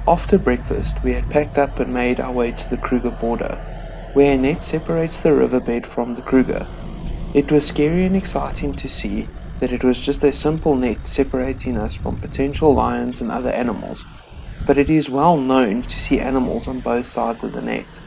After breakfast, we had packed up and made our way to the Kruger Border, where a net separates the riverbed from the Kruger. It was scary and exciting to see that it was just a simple net separating us from potential lions and other animals, but it is well known to see animals on both sides of the net.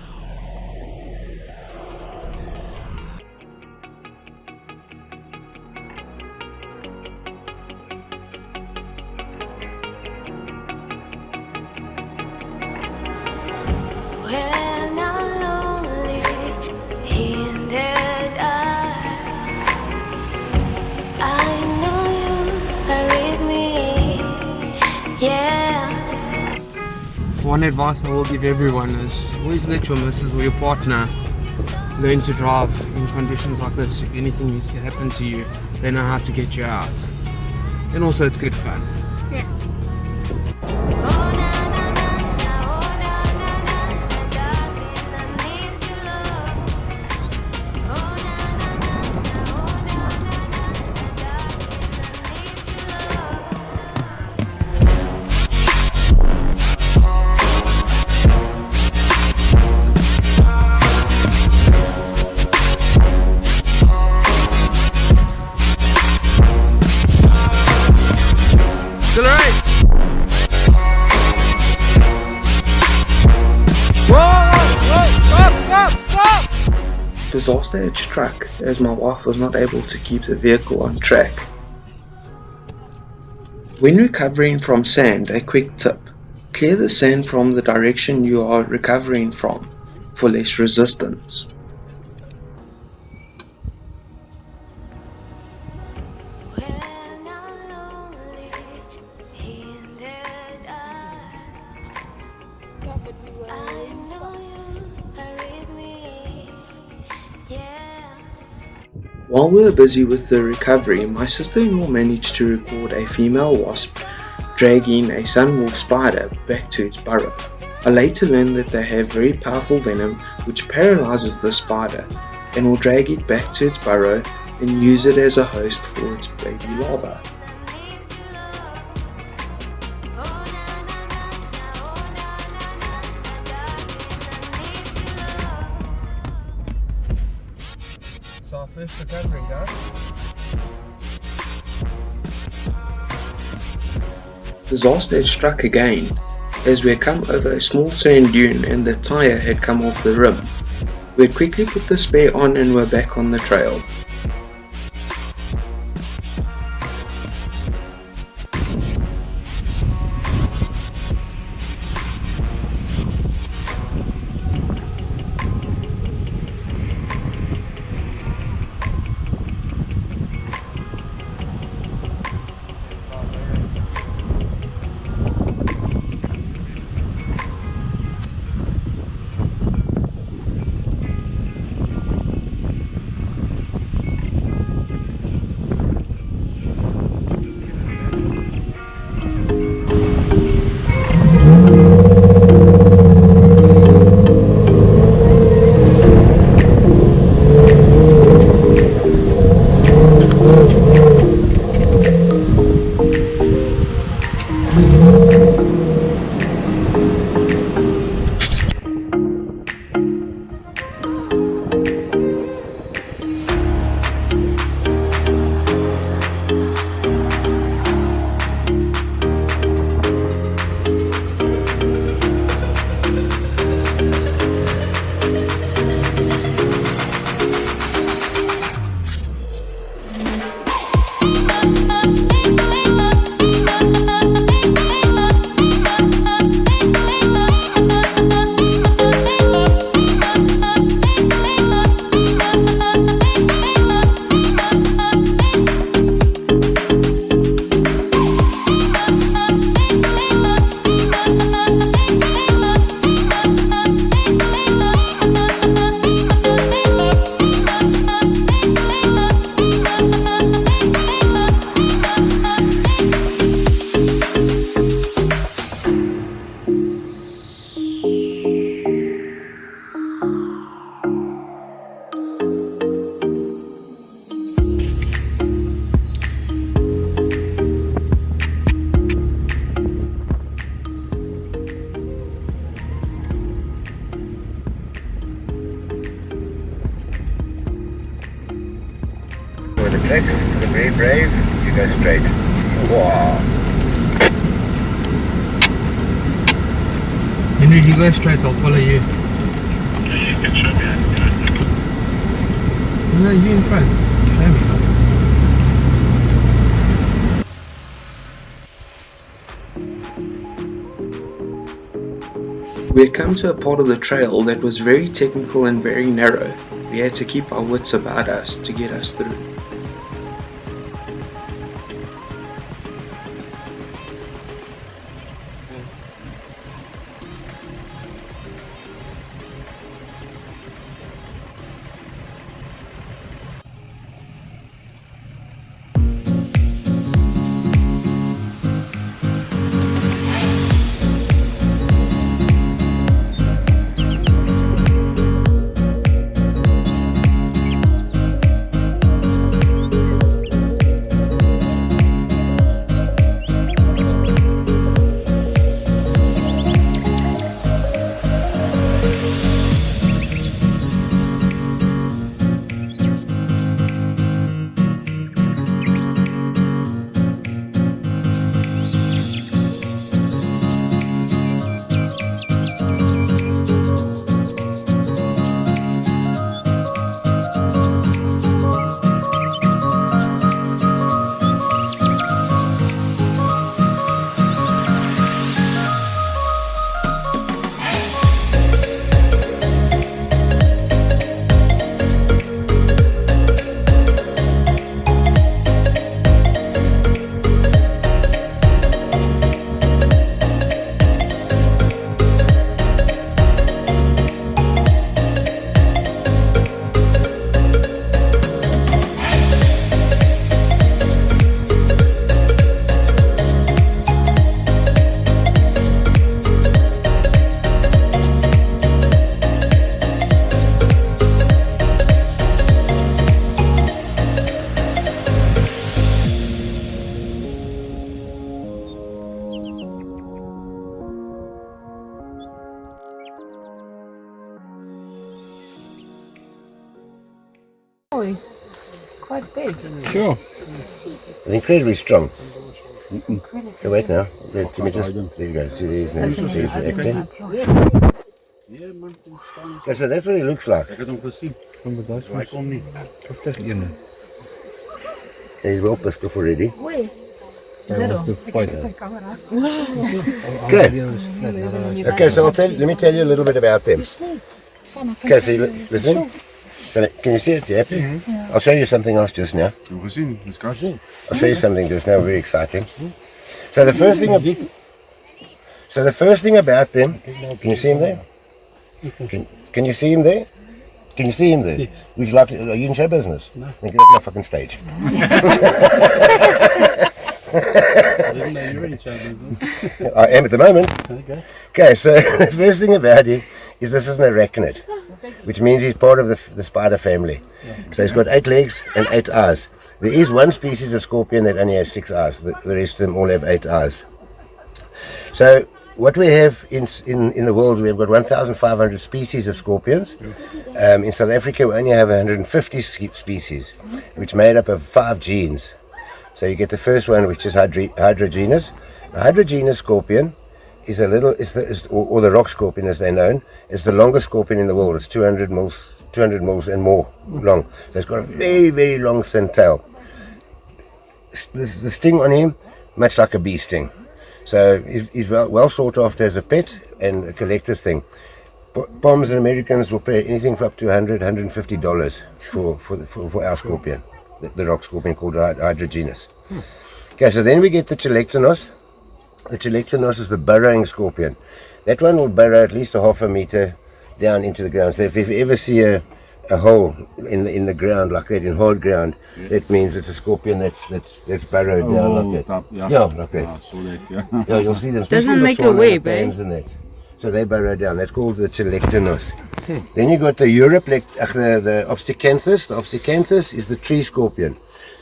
When I'm lonely in the dark, I know you are with me, yeah. One advice I will give everyone is always let your missus or your partner learn to drive in conditions like this. If anything needs to happen to you, they know how to get you out. And also it's good fun. Oh na na na na, oh na na na na, darling, I need your love. Oh na na na na, oh na na na na, darling, I need your love. Accelerate! Stop! Disaster had struck as my wife was not able to keep the vehicle on track. When recovering from sand, a quick tip: clear the sand from the direction you are recovering from for less resistance. When I'm lonely in the dark, I know you are with me, yeah. While we were busy with the recovery, my sister-in-law managed to record a female wasp dragging a sunwolf spider back to its burrow. I later learned that they have very powerful venom which paralyzes the spider and will drag it back to its burrow and use it as a host for its baby larva. So our first recovery, guys. Disaster had struck again, as we had come over a small sand dune and the tyre had come off the rim. We had quickly put the spare on and were back on the trail. with the click. You're very brave. You go straight. Wow. Henry, you go straight, I'll follow you. Okay, you can show me how to do it. No, you in front. Show me. We had come to a part of the trail that was very technical and very narrow. We had to keep our wits about us to get us through. Oh, he's quite big. Sure. It's incredibly strong. Okay, wait now. Let me just. There you go. See, there's the acting. Okay, so that's what he looks like. He's well pissed off already. Wait. Okay. Okay, so let me tell you a little bit about them. Okay, so you listening? So can you see it? Yeah. I'll show you something else just now. I'll show you something just now, very exciting. So the first thing about them, can you see him there? Can you see him there? Can you see him there? Yes. Would you like to, are you in show business? No. Then get off my fucking stage. I didn't know you were in show business. I am at the moment. Okay, so the first thing about him is this is an arachnid, which means he's part of the spider family. So he's got 8 legs and 8 eyes. There is one species of scorpion that only has 6 eyes. The rest of them all have 8 eyes. So what we have in the world, we've got 1,500 species of scorpions. In South Africa, we only have 150 species, which made up of 5 genes. So you get the first one, which is hydrogenous. The hydrogenous scorpion is or the rock scorpion as they're known, is the longest scorpion in the world. It's 200 mils and more long. So it's got a very, very long, thin tail. The sting on him, much like a bee sting. So he's well sought after as a pet and a collector's thing. Poms and Americans will pay anything for up to $100, $150 for our scorpion, the rock scorpion called hydrogenous. Okay, so then we get the Chilectonos. The Chilectonos is the burrowing scorpion. That one will burrow at least a half a meter down into the ground. So if you ever see a hole in the ground like that, in hard ground, that means it's a scorpion that's burrowed down like that. Yeah, like that. I saw that, yeah. Yeah, you'll see them. Doesn't make a wave, eh? And so they burrow down. That's called the Chilectonos. Then you got the the Obsticanthus. The Obsticanthus is the tree scorpion.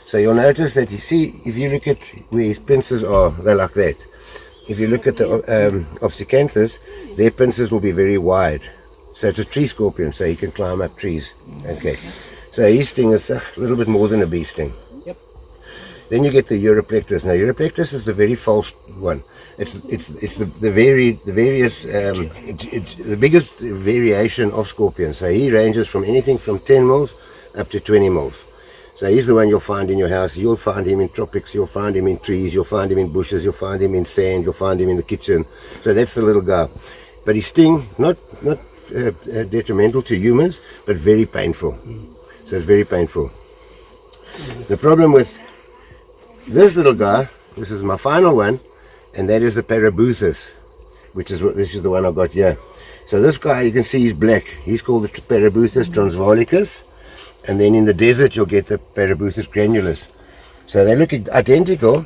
So you'll notice that you see, if you look at where his pincers are, they're like that. If you look at the Obsticanthus, their pincers will be very wide. So it's a tree scorpion, so he can climb up trees. Okay. So his sting is a little bit more than a bee sting. Yep. Then you get the Europlectus. Now Europlectus is the very false one. It's the biggest variation of scorpion. So he ranges from anything from 10 mils up to 20 mils. So he's the one you'll find in your house. You'll find him in tropics, you'll find him in trees, you'll find him in bushes, you'll find him in sand, you'll find him in the kitchen. So that's the little guy. But his sting, not detrimental to humans, but very painful. So it's very painful. The problem with this little guy, this is my final one, and that is the Parabuthus, this is the one I got here. So this guy, you can see he's black. He's called the Parabuthus transvalicus, and then in the desert you'll get the Parabuthus granulus. So they look identical,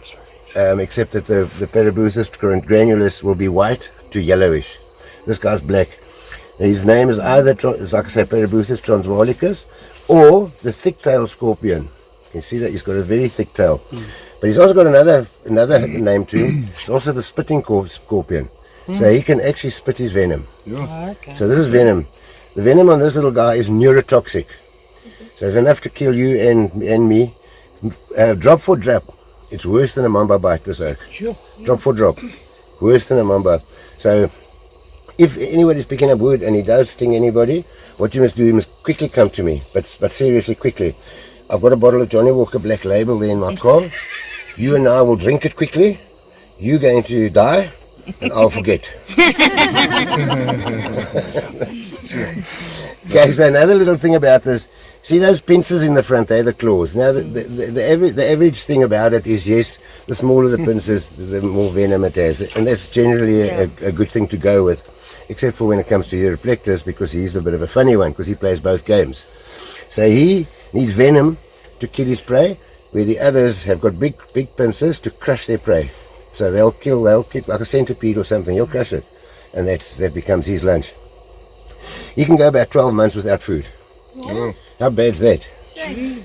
except that the Parabuthus granulus will be white to yellowish. This guy's black. His name is either, like I say, Parabuthus transvalicus, or the thick-tailed scorpion. You can see that he's got a very thick tail. But he's also got another name to him. It's also the spitting scorpion. So he can actually spit his venom. Okay. So this is venom. The venom on this little guy is neurotoxic. So it's enough to kill you and me. Drop for drop. It's worse than a mamba bite, this oak. Drop for drop. Worse than a mamba. So if anybody's picking up wood and he does sting anybody, what you must do, you must quickly come to me. But seriously, quickly. I've got a bottle of Johnny Walker Black Label there in my car. You and I will drink it quickly. You're going to die, and I'll forget. Okay, so another little thing about this, see those pincers in the front, they're the claws. Now, the average thing about it is, yes, the smaller the pincers, the more venom it has. And that's generally a good thing to go with, except for when it comes to Europlectus, because he's a bit of a funny one, because he plays both games. So he needs venom to kill his prey, where the others have got big pincers to crush their prey. So they'll kill like a centipede or something, he'll crush it, and that becomes his lunch. He can go about 12 months without food. How bad's that?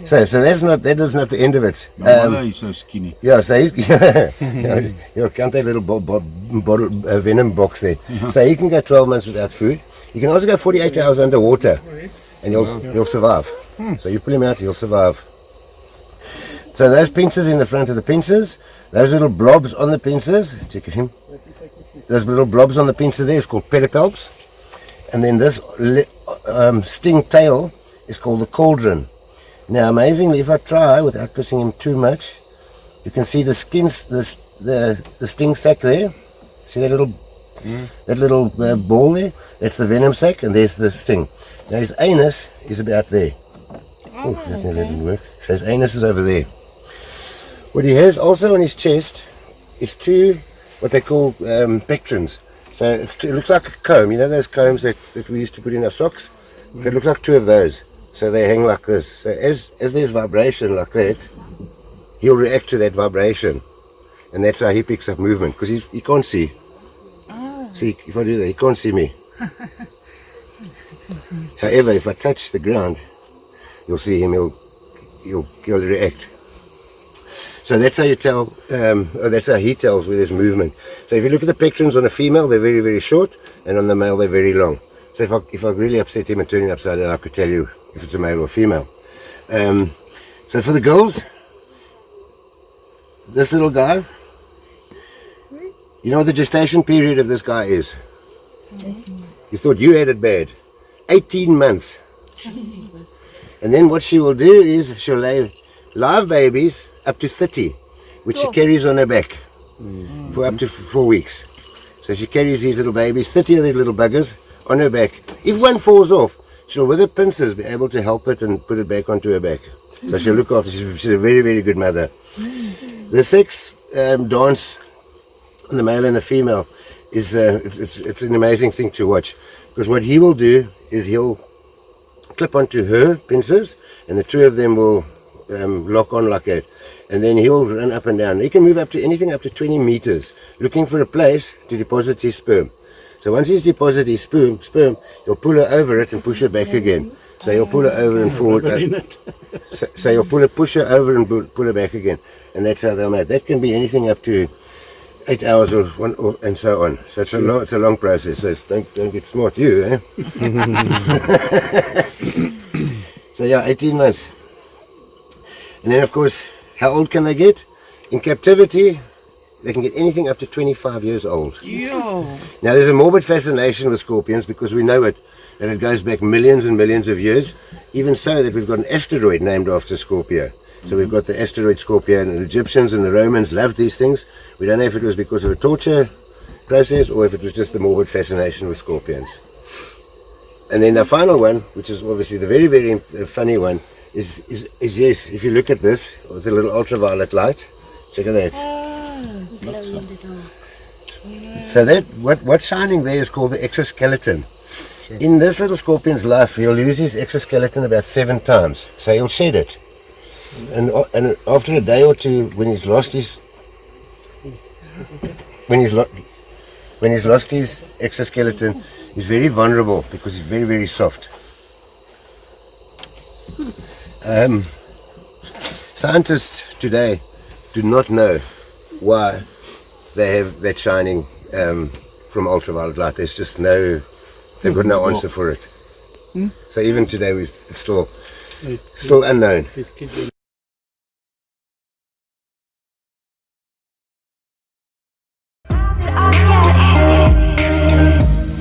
So that is not the end of it. No wonder he's so skinny. Yeah, so he's count that little bottle venom box there. So he can go 12 months without food. He can also go 48 hours underwater, and he'll survive. So you pull him out, he'll survive. So those pincers in the front of the pincers, those little blobs on the pincers, check at him. Those little blobs on the pincer there is called pedipalps. And then this sting tail is called the cauldron. Now, amazingly, if I try without pissing him too much, you can see the sting sac there. See that little ball there? That's the venom sac, and there's the sting. Now his anus is about there. Oh, that didn't work. So his anus is over there. What he has also on his chest is two, what they call pectrons. So it looks like a comb. You know those combs that we used to put in our socks? It looks like two of those. So they hang like this. So as there's vibration like that, he'll react to that vibration. And that's how he picks up movement, because he can't see. See, if I do that, he can't see me. However, if I touch the ground, you'll see him, he'll react. So that's how you tell, that's how he tells with his movement. So if you look at the pectrons on a female, they're very, very short, and on the male, they're very long. So if I really upset him and turn him upside down, I could tell you if it's a male or female. So for the girls, this little guy, you know what the gestation period of this guy is? You thought you had it bad. 18 months. And then what she will do is she'll lay live babies up to 30, which she carries on her back for up to 4 weeks. So she carries these little babies, 30 of these little buggers, on her back. If one falls off, she'll with her pincers be able to help it and put it back onto her back. So she'll look after. She's a very, very good mother. The sex dance on the male and the female is it's an amazing thing to watch, because what he will do is he'll clip onto her pincers, and the two of them will lock on like that, and then he'll run up and down. He can move up to anything up to 20 meters, looking for a place to deposit his sperm. So once he's deposited his sperm, he'll pull her over it and push her back again. So he'll pull her over and forward. So he'll push her over and pull her back again, and that's how they'll mate. That can be anything up to 8 hours or and so on. So it's a long process. So don't get smart, you. So yeah, 18 months. And then of course, how old can they get? In captivity, they can get anything up to 25 years old. Yo! Now there's a morbid fascination with scorpions because we know it, that it goes back millions and millions of years. Even so that we've got an asteroid named after Scorpio. So we've got the asteroid Scorpion, and the Egyptians and the Romans loved these things. We don't know if it was because of a torture process or if it was just the morbid fascination with scorpions. And then the final one, which is obviously the very, very funny one, is yes, if you look at this, with the little ultraviolet light, check at that. So that what's shining there is called the exoskeleton. In this little scorpion's life, he'll lose his exoskeleton about 7 times. So he'll shed it. And after a day or two, when he's lost his exoskeleton, he's very vulnerable because he's very, very soft. Scientists today do not know why they have that shining from ultraviolet light. There's just no, they've got no answer for it. So even today, it's still unknown.